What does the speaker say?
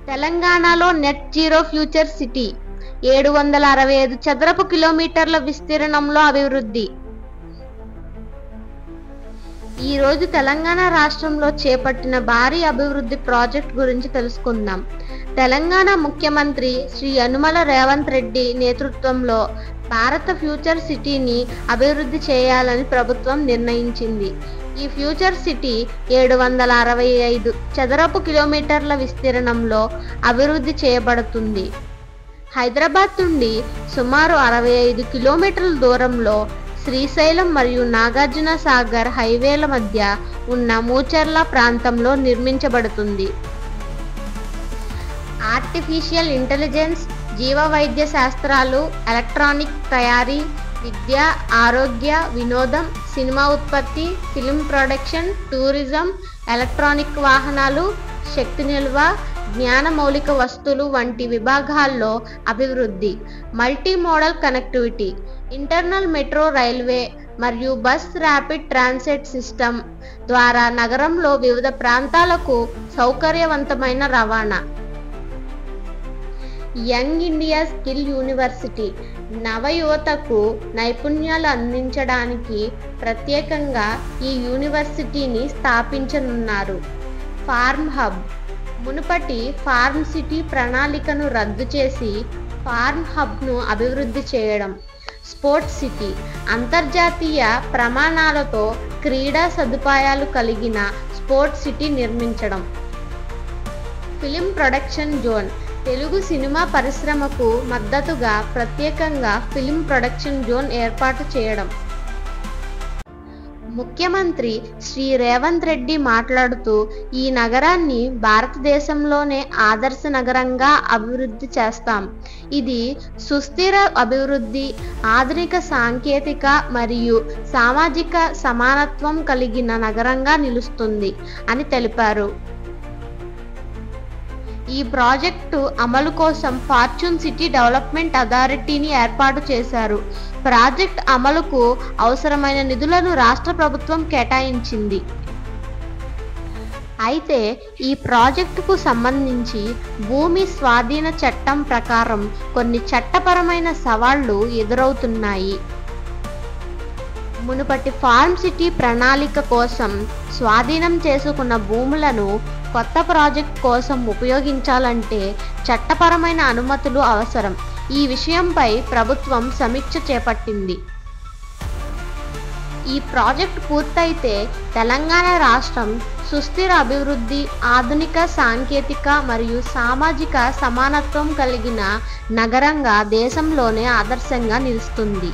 తెలంగాణలో net zero future city 765 చదరపు కిలోమీటర్ల విస్తీర్ణంలో అభివృద్ధి. ఈరోజు తెలంగాణ రాష్ట్రంలో చేపట్టిన భారీ అభివృద్ధి ప్రాజెక్ట్ గురించి తెలుసుకుందాం. తెలంగాణ ముఖ్యమంత్రి శ్రీ యనుమల రేవంత్ రెడ్డి నేతృత్వంలో భారత ఫ్యూచర్ సిటీని అభివృద్ధి చేయాలని ప్రభుత్వం నిర్ణయించింది. ఈ ఫ్యూచర్ సిటీ 765 చదరపు కిలోమీటర్ల విస్తీర్ణంలో అభివృద్ధి చేయబడుతుంది. హైదరాబాద్ నుండి సుమారు 65 కిలోమీటర్ల దూరంలో శ్రీశైలం మరియు నాగార్జున సాగర్ హైవేల మధ్య ఉన్న మూచర్ల ప్రాంతంలో నిర్మించబడుతుంది. ఆర్టిఫిషియల్ ఇంటెలిజెన్స్, జీవ వైద్య శాస్త్రాలు, ఎలక్ట్రానిక్ తయారీ, విద్య, ఆరోగ్య, వినోదం, సినిమా ఉత్పత్తి, ఫిల్మ్ ప్రొడక్షన్, టూరిజం, ఎలక్ట్రానిక్ వాహనాలు, శక్తి నిల్వ, జ్ఞాన మౌలిక వస్తువులు వంటి విభాగాల్లో అభివృద్ధి. Multi modal connectivity, internal metro railway మరియు బస్ ర్యాపిడ్ ట్రాన్సిట్ సిస్టమ్ ద్వారా నగరంలో వివిధ ప్రాంతాలకు సౌకర్యవంతమైన రవాణా. యంగ్ ఇండియా స్కిల్ యూనివర్సిటీ, నవయువతకు నైపుణ్యాలు అందించడానికి ప్రత్యేకంగా ఈ యూనివర్సిటీని స్థాపించనున్నారు. ఫార్మ్ హబ్, మునుపటి ఫార్మ్ సిటీ ప్రణాళికను రద్దు చేసి ఫార్మ్ హబ్ను అభివృద్ధి చేయడం. స్పోర్ట్స్ సిటీ, అంతర్జాతీయ ప్రమాణాలతో క్రీడా సదుపాయాలు కలిగిన స్పోర్ట్స్ సిటీ నిర్మించడం. Film production zone, Telugu cinema పరిశ్రమకు మద్దతుగా ప్రత్యేకంగా ఫిలిం ప్రొడక్షన్ జోన్ ఏర్పాటు చేయడం. ముఖ్యమంత్రి శ్రీ రేవంత్ రెడ్డి మాట్లాడుతూ ఈ నగరాన్ని భారతదేశంలోనే ఆదర్శ నగరంగా అభివృద్ధి చేస్తాం. ఇది సుస్థిర అభివృద్ధి, ఆధునిక సాంకేతిక మరియు సామాజిక సమానత్వం కలిగిన నగరంగా నిలుస్తుంది అని తెలిపారు. ఈ ప్రాజెక్టు అమలు కోసం ఫార్చ్యూన్ సిటీ డెవలప్మెంట్ అథారిటీని ఏర్పాటు చేశారు. ప్రాజెక్ట్ అమలుకు అవసరమైన నిధులను రాష్ట్ర ప్రభుత్వం కేటాయించింది. అయితే ఈ ప్రాజెక్టుకు సంబంధించి భూమి స్వాధీన చట్టం ప్రకారం కొన్ని చట్టపరమైన సవాళ్లు ఎదురవుతున్నాయి. మునుపటి ఫార్మ్ సిటీ ప్రణాళిక కోసం స్వాధీనం చేసుకున్న భూములను కొత్త ప్రాజెక్ట్ కోసం ఉపయోగించాలంటే చట్టపరమైన అనుమతులు అవసరం. ఈ విషయంపై ప్రభుత్వం సమీక్ష చేపట్టింది. ఈ ప్రాజెక్ట్ పూర్తయితే తెలంగాణ రాష్ట్రం సుస్థిర అభివృద్ధి, ఆధునిక సాంకేతిక మరియు సామాజిక సమానత్వం కలిగిన నగరంగా దేశంలోనే ఆదర్శంగా నిలుస్తుంది.